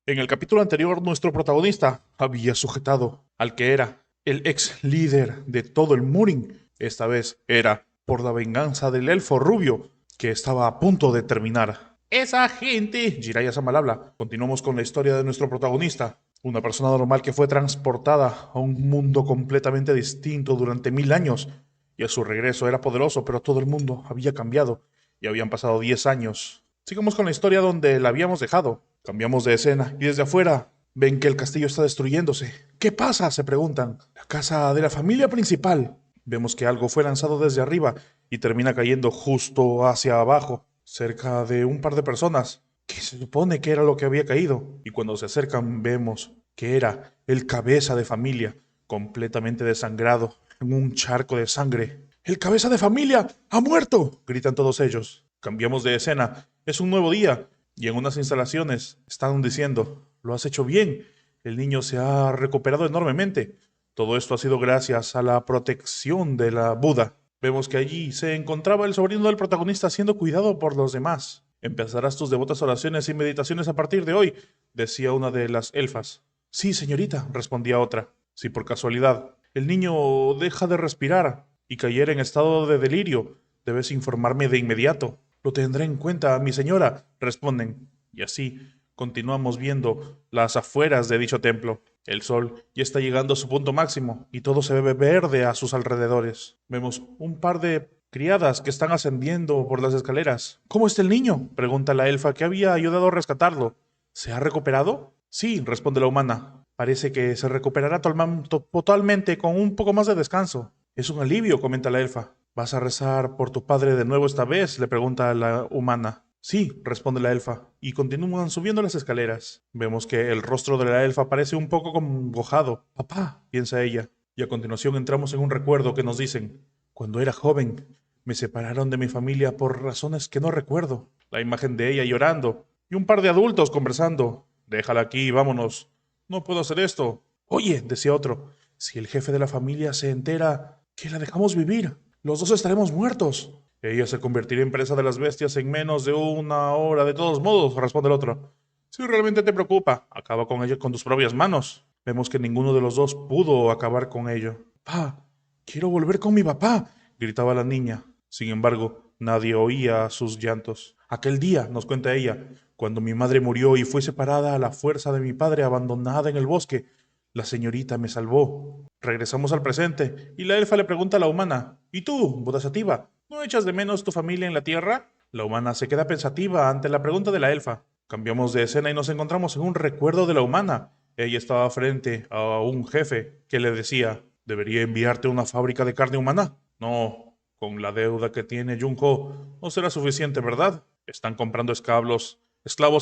En el capítulo anterior, nuestro protagonista había sujetado al que era el ex líder de todo el Murin. Esta vez era por la venganza del elfo rubio, que estaba a punto de terminar. ¡Esa gente! Jiraiya Sama habla. Continuamos con la historia de nuestro protagonista. Una persona normal que fue transportada a un mundo completamente distinto durante 1000 años. Y a su regreso era poderoso, pero todo el mundo había cambiado. Y habían pasado 10 años. Sigamos con la historia donde la habíamos dejado. Cambiamos de escena y desde afuera ven que el castillo está destruyéndose. ¿Qué pasa?, se preguntan. La casa de la familia principal. Vemos que algo fue lanzado desde arriba y termina cayendo justo hacia abajo, cerca de un par de personas, que se supone que era lo que había caído. Y cuando se acercan vemos que era el cabeza de familia, completamente desangrado, en un charco de sangre. ¡El cabeza de familia ha muerto!, gritan todos ellos. Cambiamos de escena. Es un nuevo día y en unas instalaciones están diciendo, lo has hecho bien, el niño se ha recuperado enormemente. Todo esto ha sido gracias a la protección de la Buda. Vemos que allí se encontraba el sobrino del protagonista siendo cuidado por los demás. Empezarás tus devotas oraciones y meditaciones a partir de hoy, decía una de las elfas. Sí, señorita, respondía otra. Si por casualidad el niño deja de respirar y cayera en estado de delirio, debes informarme de inmediato. Lo tendré en cuenta, mi señora, responden. Y así continuamos viendo las afueras de dicho templo. El sol ya está llegando a su punto máximo y todo se ve verde a sus alrededores. Vemos un par de criadas que están ascendiendo por las escaleras. ¿Cómo está el niño?, pregunta la elfa que había ayudado a rescatarlo. ¿Se ha recuperado? Sí, responde la humana. Parece que se recuperará totalmente con un poco más de descanso. Es un alivio, comenta la elfa. ¿Vas a rezar por tu padre de nuevo esta vez?, le pregunta la humana. Sí, responde la elfa, y continúan subiendo las escaleras. Vemos que el rostro de la elfa parece un poco congojado. Papá, piensa ella. Y a continuación entramos en un recuerdo que nos dicen, cuando era joven, me separaron de mi familia por razones que no recuerdo. La imagen de ella llorando, y un par de adultos conversando. Déjala aquí, vámonos. No puedo hacer esto. Oye, decía otro, si el jefe de la familia se entera que la dejamos vivir, los dos estaremos muertos. Ella se convertirá en presa de las bestias en menos de una hora, de todos modos, responde el otro. Si realmente te preocupa, acaba con ella con tus propias manos. Vemos que ninguno de los dos pudo acabar con ello. Pa, quiero volver con mi papá, gritaba la niña. Sin embargo, nadie oía sus llantos. Aquel día, nos cuenta ella, cuando mi madre murió y fue separada a la fuerza de mi padre abandonada en el bosque, la señorita me salvó. Regresamos al presente y la elfa le pregunta a la humana, ¿y tú, Bodhisattva, no echas de menos tu familia en la tierra? La humana se queda pensativa ante la pregunta de la elfa. Cambiamos de escena y nos encontramos en un recuerdo de la humana. Ella estaba frente a un jefe que le decía, ¿debería enviarte a una fábrica de carne humana? No, con la deuda que tiene Junko no será suficiente, ¿verdad? Están comprando esclavos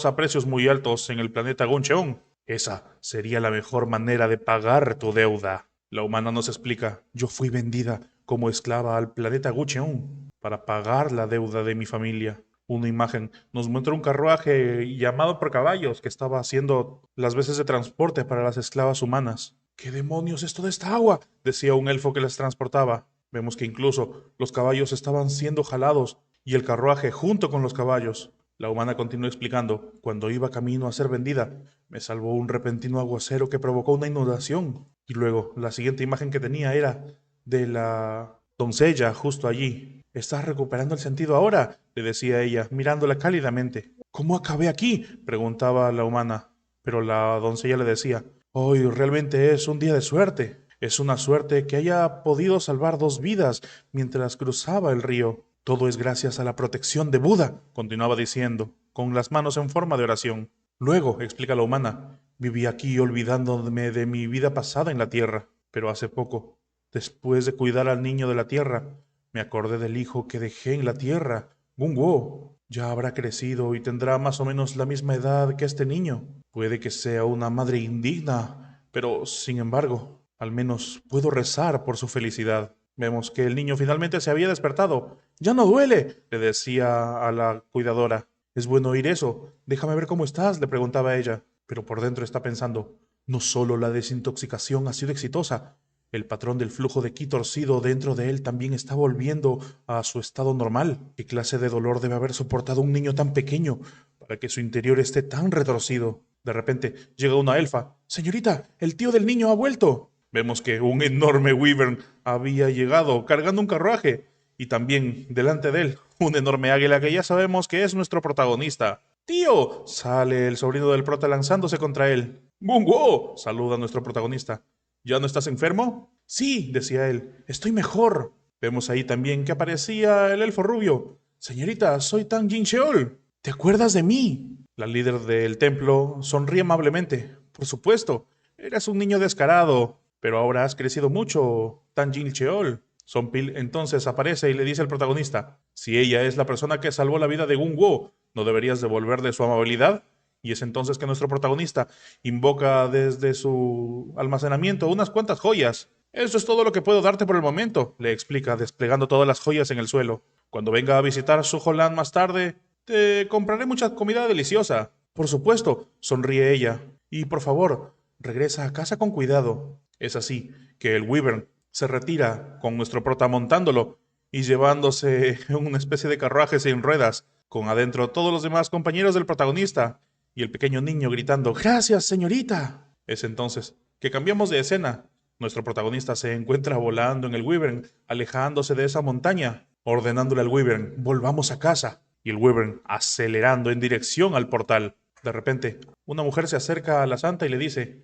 a precios muy altos en el planeta Guncheon. Esa sería la mejor manera de pagar tu deuda. La humana nos explica, yo fui vendida como esclava al planeta Gucheon para pagar la deuda de mi familia. Una imagen nos muestra un carruaje llamado por caballos que estaba haciendo las veces de transporte para las esclavas humanas. ¿Qué demonios es toda esta agua?, decía un elfo que las transportaba. Vemos que incluso los caballos estaban siendo jalados y el carruaje junto con los caballos. La humana continuó explicando, cuando iba camino a ser vendida, me salvó un repentino aguacero que provocó una inundación. Y luego, la siguiente imagen que tenía era de la doncella justo allí. ¿Estás recuperando el sentido ahora?, le decía ella, mirándola cálidamente. ¿Cómo acabé aquí?, preguntaba la humana. Pero la doncella le decía, hoy realmente es un día de suerte. Es una suerte que haya podido salvar 2 vidas mientras cruzaba el río. Todo es gracias a la protección de Buda, continuaba diciendo, con las manos en forma de oración. Luego, explica la humana, viví aquí olvidándome de mi vida pasada en la tierra, pero hace poco, después de cuidar al niño de la tierra, me acordé del hijo que dejé en la tierra, Bungo. Ya habrá crecido y tendrá más o menos la misma edad que este niño. Puede que sea una madre indigna, pero sin embargo, al menos puedo rezar por su felicidad. Vemos que el niño finalmente se había despertado. Ya no duele, le decía a la cuidadora. Es bueno oír eso. Déjame ver cómo estás, le preguntaba ella. Pero por dentro está pensando, no solo la desintoxicación ha sido exitosa, el patrón del flujo de ki torcido dentro de él también está volviendo a su estado normal. ¿Qué clase de dolor debe haber soportado un niño tan pequeño para que su interior esté tan retorcido? De repente llega una elfa. Señorita, el tío del niño ha vuelto. Vemos que un enorme wyvern había llegado cargando un carruaje y también delante de él un enorme águila que ya sabemos que es nuestro protagonista. ¡Tío! Sale el sobrino del prota lanzándose contra él. ¡Bungo! Saluda a nuestro protagonista. ¿Ya no estás enfermo? Sí, decía él, estoy mejor. Vemos ahí también que aparecía el elfo rubio. Señorita, soy Tan Jin Sheol. ¿Te acuerdas de mí? La líder del templo sonríe amablemente. Por supuesto, eras un niño descarado, pero ahora has crecido mucho, Tan Jin Cheol. Sonpil entonces aparece y le dice al protagonista, si ella es la persona que salvó la vida de Gung-Wo, ¿no deberías devolverle su amabilidad? Y es entonces que nuestro protagonista invoca desde su almacenamiento unas cuantas joyas. Eso es todo lo que puedo darte por el momento, le explica, desplegando todas las joyas en el suelo. Cuando venga a visitar Suholand más tarde, te compraré mucha comida deliciosa. Por supuesto, sonríe ella. Y por favor, regresa a casa con cuidado. Es así que el wyvern se retira con nuestro prota montándolo y llevándose una especie de carruaje sin ruedas, con adentro todos los demás compañeros del protagonista y el pequeño niño gritando «¡Gracias, señorita!». Es entonces que cambiamos de escena. Nuestro protagonista se encuentra volando en el wyvern, alejándose de esa montaña, ordenándole al wyvern «volvamos a casa». Y el wyvern acelerando en dirección al portal. De repente, una mujer se acerca a la santa y le dice,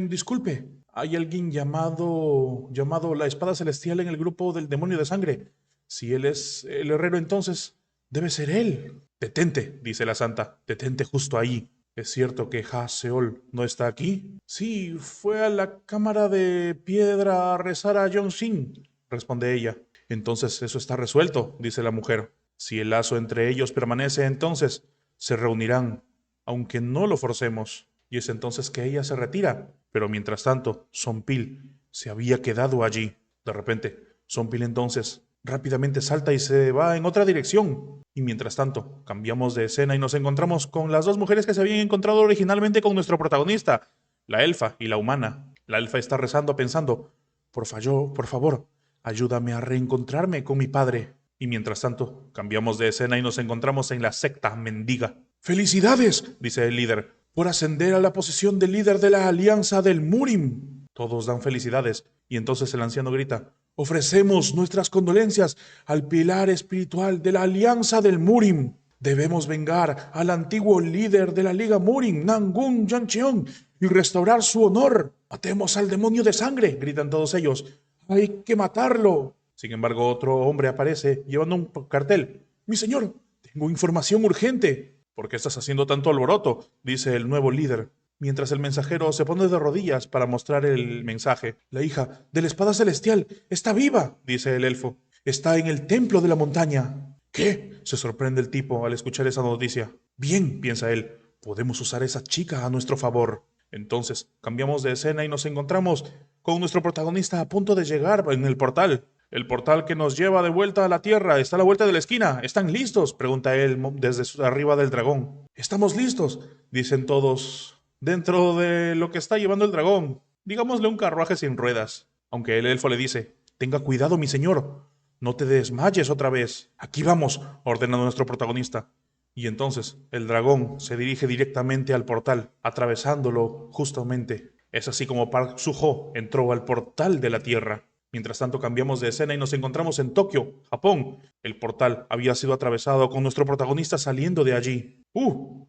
disculpe, hay alguien llamado la espada celestial en el grupo del demonio de sangre. Si él es el herrero, entonces debe ser él. Detente, dice la santa, detente justo ahí. ¿Es cierto que Ha Seol no está aquí? Sí, fue a la cámara de piedra a rezar a Yong-Shin, responde ella. Entonces eso está resuelto, dice la mujer. Si el lazo entre ellos permanece, entonces se reunirán, aunque no lo forcemos. Y es entonces que ella se retira. Pero mientras tanto, Sonpil se había quedado allí. De repente, Sonpil entonces rápidamente salta y se va en otra dirección. Y mientras tanto, cambiamos de escena y nos encontramos con las dos mujeres que se habían encontrado originalmente con nuestro protagonista, la elfa y la humana. La elfa está rezando pensando, por favor, ayúdame a reencontrarme con mi padre. Y mientras tanto, cambiamos de escena y nos encontramos en la secta mendiga. ¡Felicidades!, dice el líder, por ascender a la posición de líder de la Alianza del Murim. Todos dan felicidades, y entonces el anciano grita, ofrecemos nuestras condolencias al pilar espiritual de la Alianza del Murim. Debemos vengar al antiguo líder de la Liga Murim, Nangun Yancheon, y restaurar su honor. Matemos al demonio de sangre, gritan todos ellos. ¡Hay que matarlo! Sin embargo, otro hombre aparece llevando un cartel. Mi señor, tengo información urgente. ¿Por qué estás haciendo tanto alboroto?, dice el nuevo líder, mientras el mensajero se pone de rodillas para mostrar el mensaje. La hija de la espada celestial está viva, dice el elfo. Está en el templo de la montaña. ¿Qué?, se sorprende el tipo al escuchar esa noticia. Bien, piensa él, podemos usar a esa chica a nuestro favor. Entonces, cambiamos de escena y nos encontramos con nuestro protagonista a punto de llegar en el portal. El portal que nos lleva de vuelta a la Tierra está a la vuelta de la esquina. ¿Están listos?, pregunta él desde arriba del dragón. Estamos listos, dicen todos, dentro de lo que está llevando el dragón. Digámosle un carruaje sin ruedas. Aunque el elfo le dice, tenga cuidado, mi señor, no te desmayes otra vez. Aquí vamos, ordena nuestro protagonista. Y entonces el dragón se dirige directamente al portal, atravesándolo justamente. Es así como Park Soo-ho entró al portal de la Tierra. Mientras tanto cambiamos de escena y nos encontramos en Tokio, Japón. El portal había sido atravesado con nuestro protagonista saliendo de allí.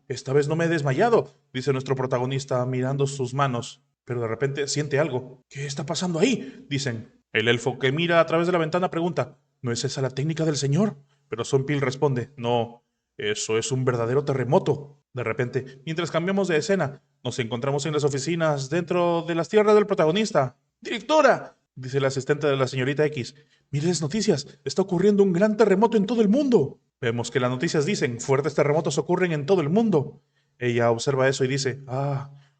Esta vez no me he desmayado, dice nuestro protagonista mirando sus manos. Pero de repente siente algo. ¿Qué está pasando ahí?, dicen. El elfo que mira a través de la ventana pregunta, ¿no es esa la técnica del señor? Pero Sonpil responde, no, eso es un verdadero terremoto. De repente, mientras cambiamos de escena, nos encontramos en las oficinas dentro de las tierras del protagonista. ¡Directora!, dice el asistente de la señorita X. Mire las noticias, está ocurriendo un gran terremoto en todo el mundo. Vemos que las noticias dicen, fuertes terremotos ocurren en todo el mundo. Ella observa eso y dice,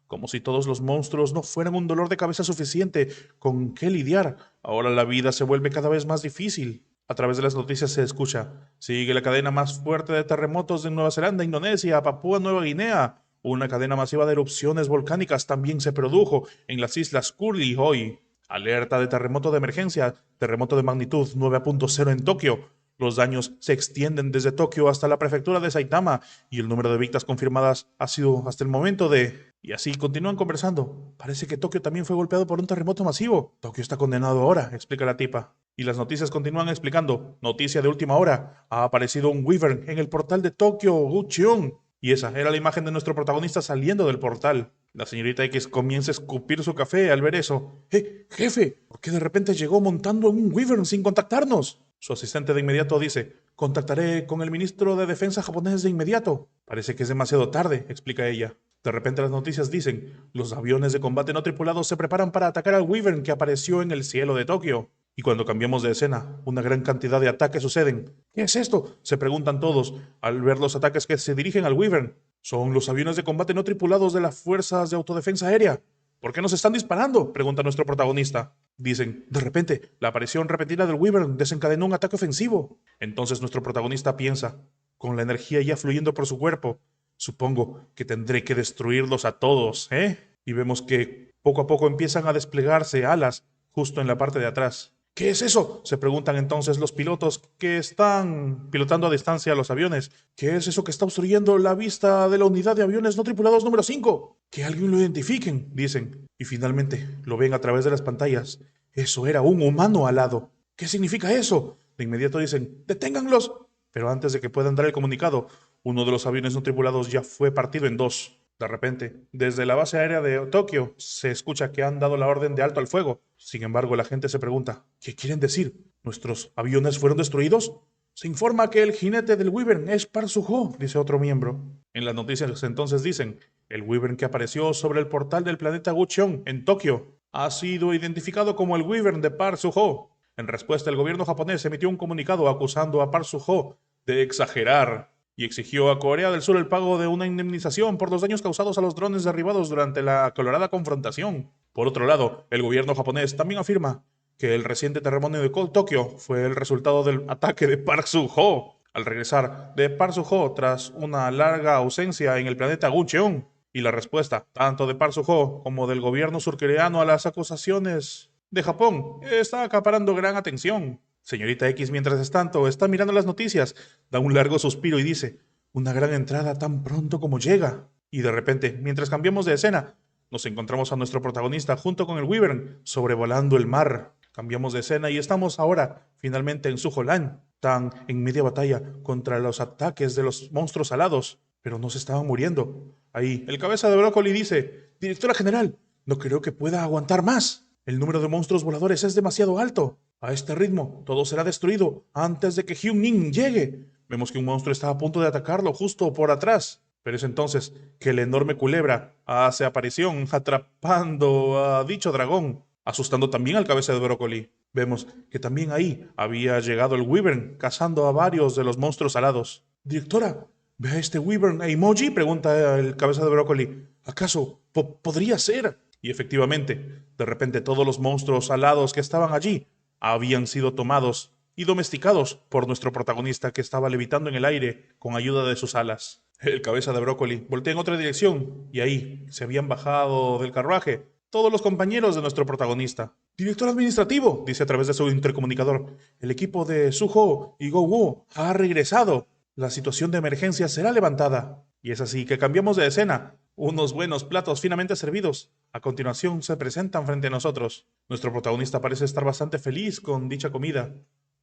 como si todos los monstruos no fueran un dolor de cabeza suficiente con qué lidiar. Ahora la vida se vuelve cada vez más difícil. A través de las noticias se escucha, sigue la cadena más fuerte de terremotos de Nueva Zelanda, Indonesia, Papúa Nueva Guinea. Una cadena masiva de erupciones volcánicas también se produjo en las islas Kuril hoy. Alerta de terremoto de emergencia, terremoto de magnitud 9.0 en Tokio. Los daños se extienden desde Tokio hasta la prefectura de Saitama y el número de víctimas confirmadas ha sido hasta el momento de... Y así continúan conversando. Parece que Tokio también fue golpeado por un terremoto masivo. Tokio está condenado ahora, explica la tipa. Y las noticias continúan explicando. Noticia de última hora. Ha aparecido un Wyvern en el portal de Tokio, Gucheon. Y esa era la imagen de nuestro protagonista saliendo del portal. La señorita X comienza a escupir su café al ver eso. Jefe! ¿Por qué de repente llegó montando un Wyvern sin contactarnos? Su asistente de inmediato dice, contactaré con el ministro de Defensa japonés de inmediato. Parece que es demasiado tarde, explica ella. De repente las noticias dicen, los aviones de combate no tripulados se preparan para atacar al Wyvern que apareció en el cielo de Tokio. Y cuando cambiamos de escena, una gran cantidad de ataques suceden. ¿Qué es esto? Se preguntan todos al ver los ataques que se dirigen al Wyvern. Son los aviones de combate no tripulados de las fuerzas de autodefensa aérea. ¿Por qué nos están disparando?, pregunta nuestro protagonista. Dicen, de repente, la aparición repentina del Wyvern desencadenó un ataque ofensivo. Entonces nuestro protagonista piensa, con la energía ya fluyendo por su cuerpo, supongo que tendré que destruirlos a todos, ¿eh? Y vemos que poco a poco empiezan a desplegarse alas justo en la parte de atrás. ¿Qué es eso?, se preguntan entonces los pilotos que están pilotando a distancia los aviones. ¿Qué es eso que está obstruyendo la vista de la unidad de aviones no tripulados número 5? Que alguien lo identifiquen, dicen. Y finalmente lo ven a través de las pantallas. Eso era un humano alado. ¿Qué significa eso? De inmediato dicen, ¡deténganlos! Pero antes de que puedan dar el comunicado, uno de los aviones no tripulados ya fue partido en dos. De repente, desde la base aérea de Tokio, se escucha que han dado la orden de alto al fuego. Sin embargo, la gente se pregunta, ¿qué quieren decir? ¿Nuestros aviones fueron destruidos? Se informa que el jinete del Wyvern es Park Soo-ho, dice otro miembro. En las noticias entonces dicen, el Wyvern que apareció sobre el portal del planeta Gucheon, en Tokio, ha sido identificado como el Wyvern de Park Soo-ho. En respuesta, el gobierno japonés emitió un comunicado acusando a Park Soo-ho de exagerar y exigió a Corea del Sur el pago de una indemnización por los daños causados a los drones derribados durante la colorada confrontación. Por otro lado, el gobierno japonés también afirma que el reciente terremoto de Tokio fue el resultado del ataque de Park Soo-ho. Al regresar de Park Soo-ho tras una larga ausencia en el planeta Gucheon, y la respuesta tanto de Park Soo-ho como del gobierno surcoreano a las acusaciones de Japón está acaparando gran atención. Señorita X, mientras tanto, está mirando las noticias, da un largo suspiro y dice, una gran entrada tan pronto como llega. Y de repente, mientras cambiamos de escena, nos encontramos a nuestro protagonista junto con el Wyvern sobrevolando el mar. Cambiamos de escena y estamos ahora, finalmente, en Sujolan, tan en media batalla contra los ataques de los monstruos alados, pero no se estaban muriendo. Ahí, el cabeza de brócoli dice, Directora General, no creo que pueda aguantar más. El número de monstruos voladores es demasiado alto. A este ritmo, todo será destruido antes de que Hyun-Nin llegue. Vemos que un monstruo está a punto de atacarlo justo por atrás. Pero es entonces que la enorme culebra hace aparición atrapando a dicho dragón, asustando también al cabeza de brócoli. Vemos que también ahí había llegado el Wyvern, cazando a varios de los monstruos alados. Directora, ¿ve a este Wyvern emoji?, pregunta el cabeza de brócoli. ¿Acaso podría ser? Y efectivamente, de repente todos los monstruos alados que estaban allí habían sido tomados y domesticados por nuestro protagonista que estaba levitando en el aire con ayuda de sus alas. El cabeza de brócoli voltea en otra dirección y ahí se habían bajado del carruaje todos los compañeros de nuestro protagonista. Director administrativo, dice a través de su intercomunicador, el equipo de Suho y Go-Woo ha regresado. La situación de emergencia será levantada. Y es así que cambiamos de escena. Unos buenos platos finamente servidos a continuación se presentan frente a nosotros. Nuestro protagonista parece estar bastante feliz con dicha comida.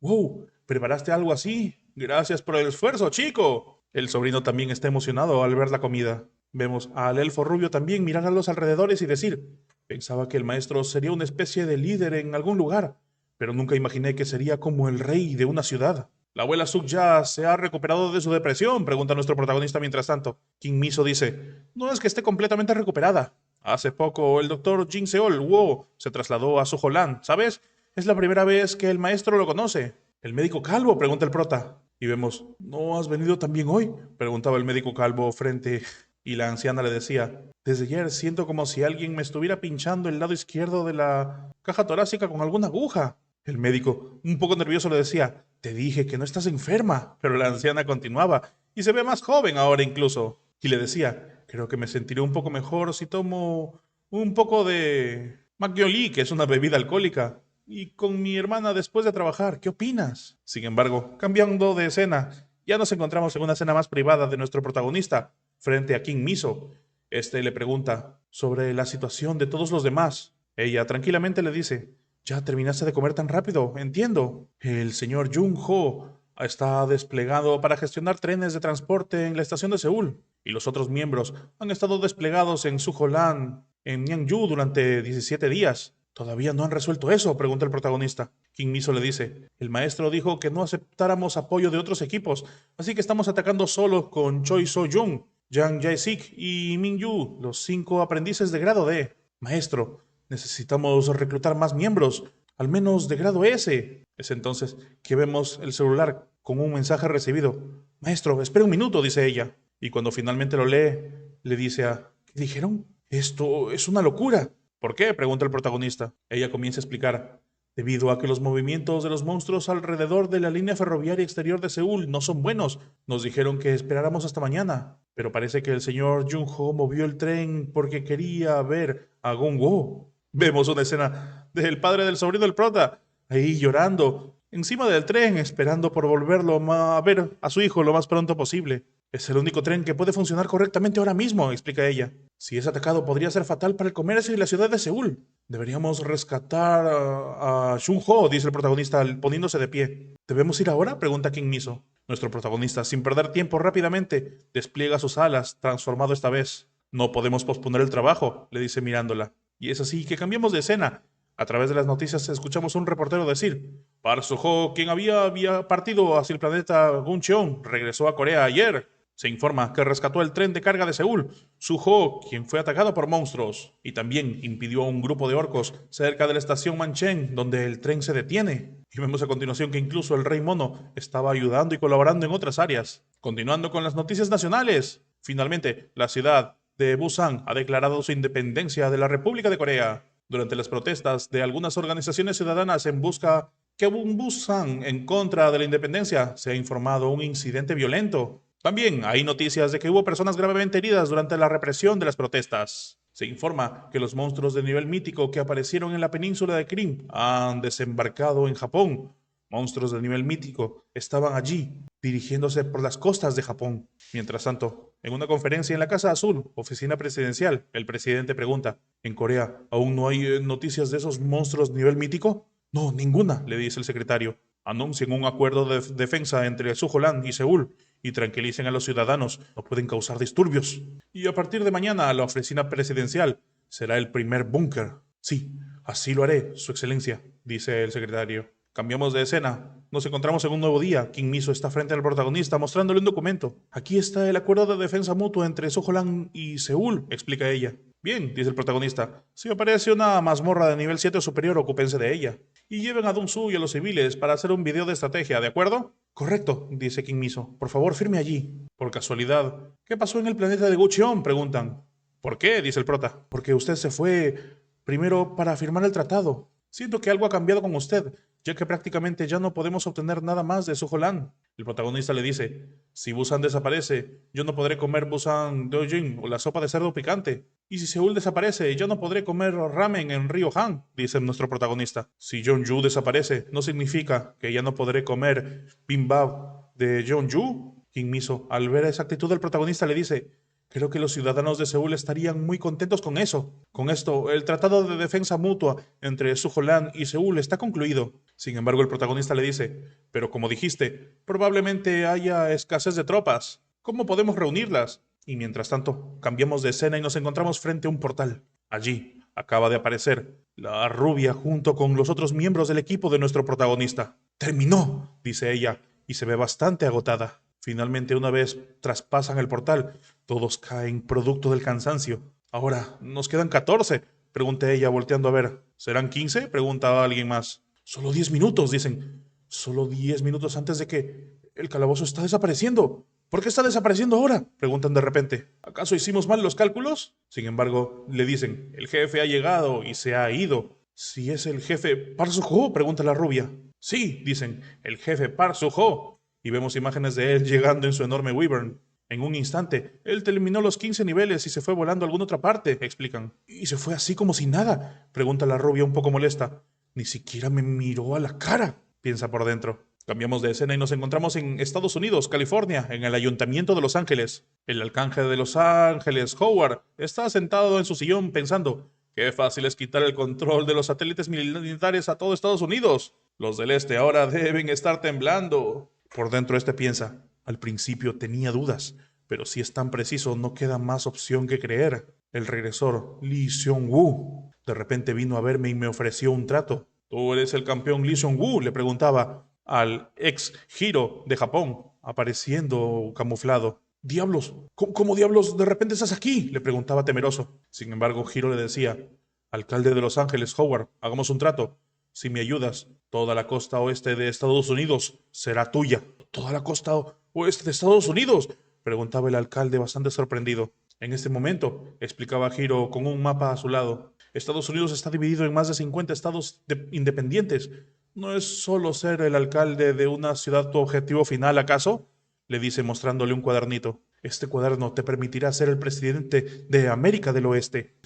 ¡Wow! ¿Preparaste algo así? Gracias por el esfuerzo, chico. El sobrino también está emocionado al ver la comida. Vemos al elfo rubio también mirar a los alrededores y decir, pensaba que el maestro sería una especie de líder en algún lugar, pero nunca imaginé que sería como el rey de una ciudad. ¿La abuela Suk ya se ha recuperado de su depresión?, pregunta nuestro protagonista mientras tanto. King Miso dice, no es que esté completamente recuperada. Hace poco el doctor Jin Seol Wo se trasladó a Sujolan, ¿sabes? Es la primera vez que el maestro lo conoce. ¿El médico calvo?, pregunta el prota. Y vemos, ¿no has venido también hoy?, preguntaba el médico calvo frente... Y la anciana le decía, desde ayer siento como si alguien me estuviera pinchando el lado izquierdo de la caja torácica con alguna aguja. El médico, un poco nervioso, le decía, te dije que no estás enferma. Pero la anciana continuaba, y se ve más joven ahora incluso. Y le decía, creo que me sentiré un poco mejor si tomo un poco de Makgeolli, que es una bebida alcohólica. y con mi hermana después de trabajar. ¿Qué opinas? Sin embargo, cambiando de escena, ya nos encontramos en una escena más privada de nuestro protagonista, frente a King Miso. Este le pregunta sobre la situación de todos los demás. Ella tranquilamente le dice, ya terminaste de comer tan rápido, entiendo. El señor Jung Ho está desplegado para gestionar trenes de transporte en la estación de Seúl, y los otros miembros han estado desplegados en Sujolan, en Nyangju, durante 17 días. ¿Todavía no han resuelto eso?, pregunta el protagonista. King Miso le dice, el maestro dijo que no aceptáramos apoyo de otros equipos, así que estamos atacando solo con Choi So-jung, Jang Jae-sik y Min Yu, los 5 aprendices de grado D. Maestro, necesitamos reclutar más miembros, al menos de grado S. Es entonces que vemos el celular con un mensaje recibido. Maestro, espera un minuto, dice ella. Y cuando finalmente lo lee, le dice ¿qué dijeron? Esto es una locura. ¿Por qué?, pregunta el protagonista. Ella comienza a explicar. Debido a que los movimientos de los monstruos alrededor de la línea ferroviaria exterior de Seúl no son buenos, nos dijeron que esperáramos hasta mañana. Pero parece que el señor Jung-ho movió el tren porque quería ver a Gong-woo. Vemos una escena del padre del sobrino del prota, ahí llorando, encima del tren, esperando por volverlo a ver a su hijo lo más pronto posible. Es el único tren que puede funcionar correctamente ahora mismo, explica ella. Si es atacado podría ser fatal para el comercio y la ciudad de Seúl. Deberíamos rescatar a Shun-ho, dice el protagonista poniéndose de pie. ¿Debemos ir ahora?, pregunta King Miso. Nuestro protagonista, sin perder tiempo, rápidamente despliega sus alas, transformado esta vez. No podemos posponer el trabajo, le dice mirándola. Y es así que cambiamos de escena. A través de las noticias escuchamos a un reportero decir, Park Soo-ho, quien había partido hacia el planeta Guncheon, regresó a Corea ayer. Se informa que rescató el tren de carga de Seúl, Soo-ho, quien fue atacado por monstruos, y también impidió a un grupo de orcos cerca de la estación Manchen, donde el tren se detiene. Y vemos a continuación que incluso el Rey Mono estaba ayudando y colaborando en otras áreas. Continuando con las noticias nacionales. Finalmente, la ciudad de Busan ha declarado su independencia de la República de Corea. Durante las protestas de algunas organizaciones ciudadanas en busca que Busan en contra de la independencia, se ha informado un incidente violento. También hay noticias de que hubo personas gravemente heridas durante la represión de las protestas. Se informa que los monstruos de nivel mítico que aparecieron en la península de Krim han desembarcado en Japón. Monstruos de nivel mítico estaban allí, dirigiéndose por las costas de Japón. Mientras tanto, en una conferencia en la Casa Azul, oficina presidencial, el presidente pregunta, ¿en Corea aún no hay noticias de esos monstruos de nivel mítico? No, ninguna, le dice el secretario. Anuncien un acuerdo de defensa entre Sujolan y Seúl y tranquilicen a los ciudadanos, no pueden causar disturbios. Y a partir de mañana la oficina presidencial será el primer búnker. Sí, así lo haré, Su Excelencia, dice el secretario. Cambiamos de escena. Nos encontramos en un nuevo día. King Miso está frente al protagonista mostrándole un documento. Aquí está el acuerdo de defensa mutua entre Sojolan y Seúl, explica ella. Bien, dice el protagonista. Si aparece una mazmorra de nivel 7 o superior, ocúpense de ella. Y lleven a Dong-su y a los civiles para hacer un video de estrategia, ¿de acuerdo? Correcto, dice King Miso. Por favor, firme allí. Por casualidad, ¿qué pasó en el planeta de Gucheon?, preguntan. ¿Por qué?, dice el prota. Porque usted se fue primero para firmar el tratado. Siento que algo ha cambiado con usted, ya que prácticamente ya no podemos obtener nada más de Sujolan. El protagonista le dice, si Busan desaparece, yo no podré comer Busan Dojin o la sopa de cerdo picante. Y si Seúl desaparece, yo no podré comer ramen en Río Han, dice nuestro protagonista. Si Jeonju desaparece, no significa que ya no podré comer bimbap de Jeonju. King Miso, al ver esa actitud del protagonista, le dice, creo que los ciudadanos de Seúl estarían muy contentos con eso. Con esto, el tratado de defensa mutua entre Sujolan y Seúl está concluido. Sin embargo, el protagonista le dice, pero como dijiste, probablemente haya escasez de tropas. ¿Cómo podemos reunirlas? Y mientras tanto, cambiamos de escena y nos encontramos frente a un portal. Allí acaba de aparecer la rubia junto con los otros miembros del equipo de nuestro protagonista. ¡Terminó!, dice ella, y se ve bastante agotada. Finalmente, una vez traspasan el portal, todos caen producto del cansancio. Ahora, ¿nos quedan 14? Pregunta ella volteando a ver. ¿Serán 15? Pregunta alguien más. Solo 10 minutos, dicen. Solo 10 minutos antes de que el calabozo está desapareciendo. ¿Por qué está desapareciendo ahora?, preguntan de repente. ¿Acaso hicimos mal los cálculos? Sin embargo, le dicen, el jefe ha llegado y se ha ido. ¿Si es el jefe Park Soo-ho?, pregunta la rubia. Sí, dicen, el jefe Park Soo-ho. Y vemos imágenes de él llegando en su enorme Wyvern. En un instante, él terminó los 15 niveles y se fue volando a alguna otra parte, explican. ¿Y se fue así como sin nada?, pregunta la rubia un poco molesta. Ni siquiera me miró a la cara, piensa por dentro. Cambiamos de escena y nos encontramos en Estados Unidos, California, en el Ayuntamiento de Los Ángeles. El alcalde de Los Ángeles, Howard, está sentado en su sillón pensando: qué fácil es quitar el control de los satélites militares a todo Estados Unidos. Los del este ahora deben estar temblando. Por dentro piensa: al principio tenía dudas, pero si es tan preciso no queda más opción que creer. El regresor, Lee Seong-woo, de repente vino a verme y me ofreció un trato. ¿Tú eres el campeón Lee Seong-woo?, le preguntaba al ex Hiro de Japón, apareciendo camuflado. «¿Diablos? ¿Cómo diablos de repente estás aquí?», le preguntaba temeroso. Sin embargo, Hiro le decía: «Alcalde de Los Ángeles, Howard, hagamos un trato. Si me ayudas, toda la costa oeste de Estados Unidos será tuya». «¿Toda la costa oeste de Estados Unidos?», preguntaba el alcalde bastante sorprendido. En este momento, explicaba Hiro con un mapa a su lado, Estados Unidos está dividido en más de 50 estados independientes. ¿No es solo ser el alcalde de una ciudad tu objetivo final, acaso?, le dice mostrándole un cuadernito. Este cuaderno te permitirá ser el presidente de América del Oeste.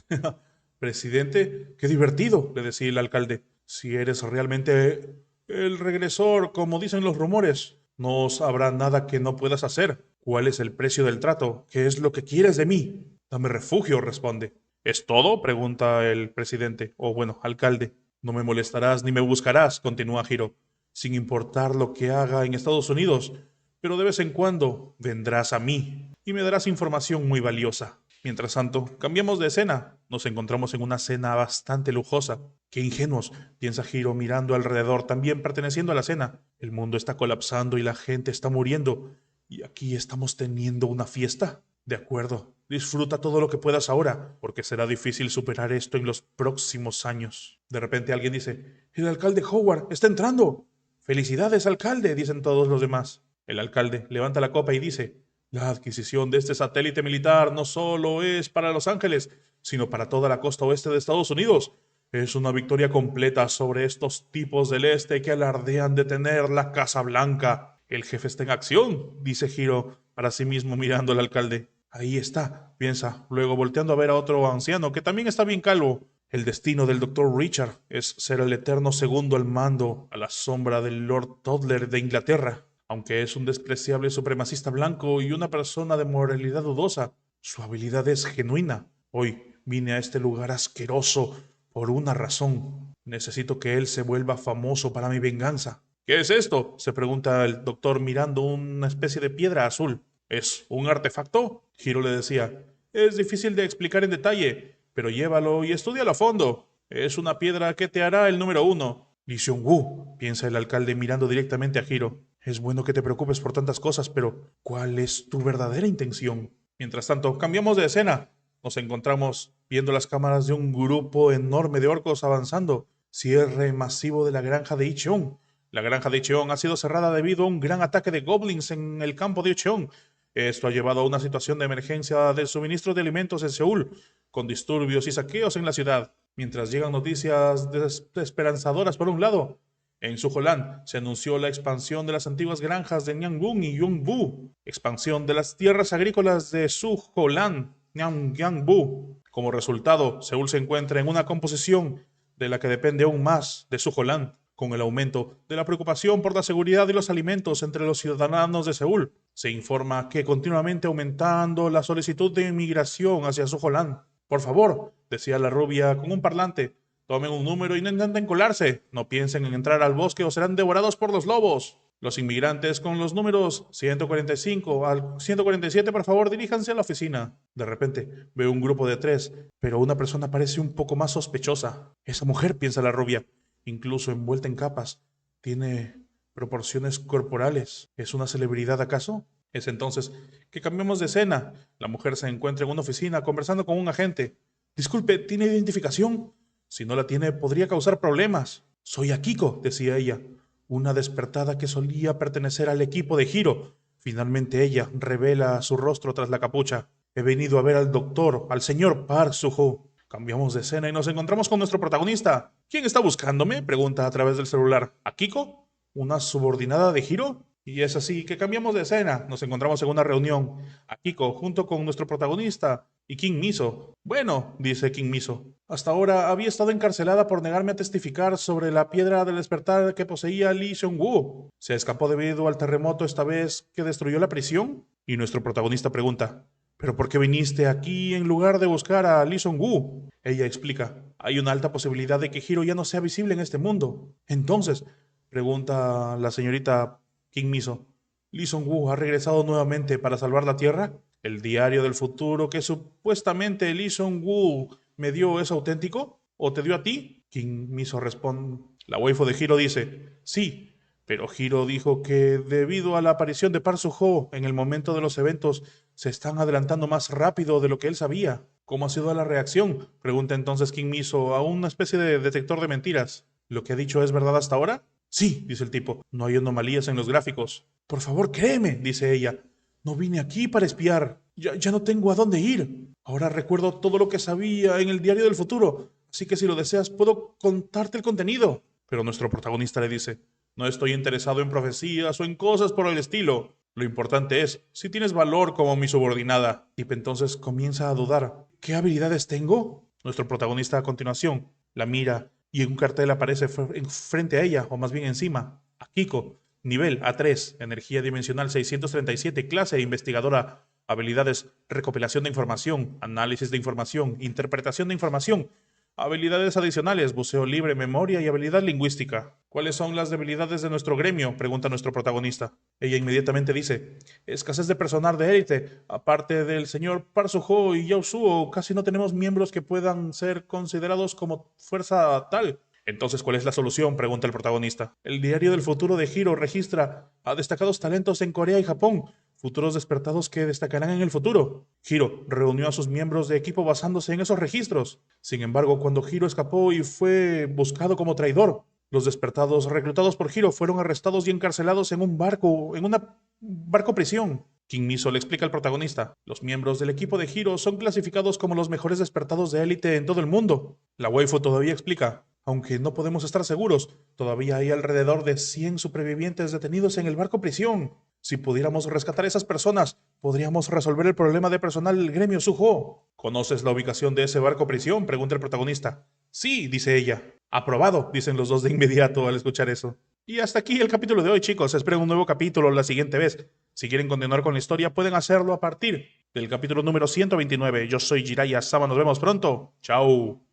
¿Presidente? ¡Qué divertido!, le decía el alcalde. Si eres realmente el regresor, como dicen los rumores, no habrá nada que no puedas hacer. ¿Cuál es el precio del trato? ¿Qué es lo que quieres de mí? Dame refugio, responde. ¿Es todo?, pregunta el presidente, o bueno, alcalde. No me molestarás ni me buscarás, continúa Hiro, sin importar lo que haga en Estados Unidos, pero de vez en cuando vendrás a mí y me darás información muy valiosa. Mientras tanto, cambiamos de escena. Nos encontramos en una cena bastante lujosa. Qué ingenuos, piensa Hiro mirando alrededor, también perteneciendo a la cena. El mundo está colapsando y la gente está muriendo. ¿Y aquí estamos teniendo una fiesta? De acuerdo, disfruta todo lo que puedas ahora, porque será difícil superar esto en los próximos años. De repente alguien dice: «El alcalde Howard está entrando». «¡Felicidades, alcalde!», dicen todos los demás. El alcalde levanta la copa y dice: «La adquisición de este satélite militar no solo es para Los Ángeles, sino para toda la costa oeste de Estados Unidos. Es una victoria completa sobre estos tipos del este que alardean de tener la Casa Blanca. El jefe está en acción», dice Hiro para sí mismo mirando al alcalde. «Ahí está», piensa, luego volteando a ver a otro anciano que también está bien calvo. «El destino del Dr. Richard es ser el eterno segundo al mando, a la sombra del Lord Toddler de Inglaterra. Aunque es un despreciable supremacista blanco y una persona de moralidad dudosa, su habilidad es genuina. Hoy vine a este lugar asqueroso por una razón. Necesito que él se vuelva famoso para mi venganza». «¿Qué es esto?», se pregunta el doctor mirando una especie de piedra azul. «¿Es un artefacto?», Hiro le decía. «Es difícil de explicar en detalle, pero llévalo y estúdialo a fondo. Es una piedra que te hará el número 1. «Lee Seong-woo», piensa el alcalde mirando directamente a Hiro. «Es bueno que te preocupes por tantas cosas, pero ¿cuál es tu verdadera intención?». Mientras tanto, cambiamos de escena. Nos encontramos viendo las cámaras de un grupo enorme de orcos avanzando. Cierre masivo de la granja de Icheon. La granja de Icheon ha sido cerrada debido a un gran ataque de goblins en el campo de Icheon. Esto ha llevado a una situación de emergencia de suministro de alimentos en Seúl, con disturbios y saqueos en la ciudad. Mientras llegan noticias desesperanzadoras por un lado, en Sujolan se anunció la expansión de las antiguas granjas de Nyangun y Yongbu, expansión de las tierras agrícolas de Sujolan, Nyangyangbu. Como resultado, Seúl se encuentra en una composición de la que depende aún más de Sujolan, con el aumento de la preocupación por la seguridad y los alimentos entre los ciudadanos de Seúl. Se informa que continuamente aumentando la solicitud de inmigración hacia Sujolan. «Por favor», decía la rubia con un parlante, «tomen un número y no intenten colarse. No piensen en entrar al bosque o serán devorados por los lobos. Los inmigrantes con los números 145 al 147, por favor, diríjanse a la oficina». De repente veo un grupo de 3, pero una persona parece un poco más sospechosa. «Esa mujer», piensa la rubia, incluso envuelta en capas, tiene proporciones corporales. ¿Es una celebridad acaso? Es entonces que cambiamos de escena. La mujer se encuentra en una oficina conversando con un agente. «Disculpe, ¿tiene identificación? Si no la tiene, podría causar problemas». «Soy Akiko», decía ella, una despertada que solía pertenecer al equipo de Hiro. Finalmente ella revela su rostro tras la capucha. «He venido a ver al doctor, al señor Park Soo-ho». Cambiamos de escena y nos encontramos con nuestro protagonista. «¿Quién está buscándome?», pregunta a través del celular. «¿Akiko? ¿Una subordinada de Hiro?». Y es así que cambiamos de escena. Nos encontramos en una reunión. Akiko junto con nuestro protagonista y King Miso. «Bueno», dice King Miso, Hasta ahora había estado encarcelada por negarme a testificar sobre la piedra del despertar que poseía Lee Seung-woo. ¿Se escapó debido al terremoto esta vez que destruyó la prisión? Y nuestro protagonista pregunta, ¿pero por qué viniste aquí en lugar de buscar a Lee Seung-woo? Ella explica, hay una alta posibilidad de que Hiro ya no sea visible en este mundo. Entonces, pregunta la señorita Kim Miso, ¿Lee Seung-woo ha regresado nuevamente para salvar la Tierra? ¿El diario del futuro que supuestamente Lee Seung-woo me dio es auténtico? ¿O te dio a ti? Kim Miso responde. La waifu de Hiro dice, sí, pero Hiro dijo que debido a la aparición de Park Soo-ho en el momento de los eventos, se están adelantando más rápido de lo que él sabía. ¿Cómo ha sido la reacción? Pregunta entonces Kim Miso a una especie de detector de mentiras. ¿Lo que ha dicho es verdad hasta ahora? Sí, dice el tipo, no hay anomalías en los gráficos. Por favor, créeme, dice ella. No vine aquí para espiar. Ya no tengo a dónde ir. Ahora recuerdo todo lo que sabía en el diario del futuro, así que si lo deseas puedo contarte el contenido. Pero nuestro protagonista le dice, no estoy interesado en profecías o en cosas por el estilo. Lo importante es si tienes valor como mi subordinada. Tip entonces comienza a dudar. ¿Qué habilidades tengo? Nuestro protagonista a continuación la mira y en un cartel aparece frente a ella, o más bien encima, a Kiko. Nivel A3, energía dimensional 637, clase investigadora, habilidades recopilación de información, análisis de información, interpretación de información, habilidades adicionales, buceo libre, memoria y habilidad lingüística. ¿Cuáles son las debilidades de nuestro gremio? Pregunta nuestro protagonista. Ella inmediatamente dice, escasez de personal de élite. Aparte del señor Park Soo-ho y Yao Suo, casi no tenemos miembros que puedan ser considerados como fuerza tal. Entonces, ¿cuál es la solución? Pregunta el protagonista. El diario del futuro de Hiro registra a destacados talentos en Corea y Japón, futuros despertados que destacarán en el futuro. Hiro reunió a sus miembros de equipo basándose en esos registros. Sin embargo, cuando Hiro escapó y fue buscado como traidor, los despertados reclutados por Hiro fueron arrestados y encarcelados en un barco, en una barco prisión. Kim Miso le explica al protagonista, los miembros del equipo de Hiro son clasificados como los mejores despertados de élite en todo el mundo. La waifu todavía explica, aunque no podemos estar seguros, todavía hay alrededor de 100 supervivientes detenidos en el barco prisión. Si pudiéramos rescatar a esas personas, podríamos resolver el problema de personal del gremio Suho. ¿Conoces la ubicación de ese barco prisión? Pregunta el protagonista. Sí, dice ella. Aprobado, dicen los dos de inmediato al escuchar eso. Y hasta aquí el capítulo de hoy, chicos. Espero un nuevo capítulo la siguiente vez. Si quieren continuar con la historia, pueden hacerlo a partir del capítulo número 129. Yo soy Jiraiya Sama. Nos vemos pronto. Chao.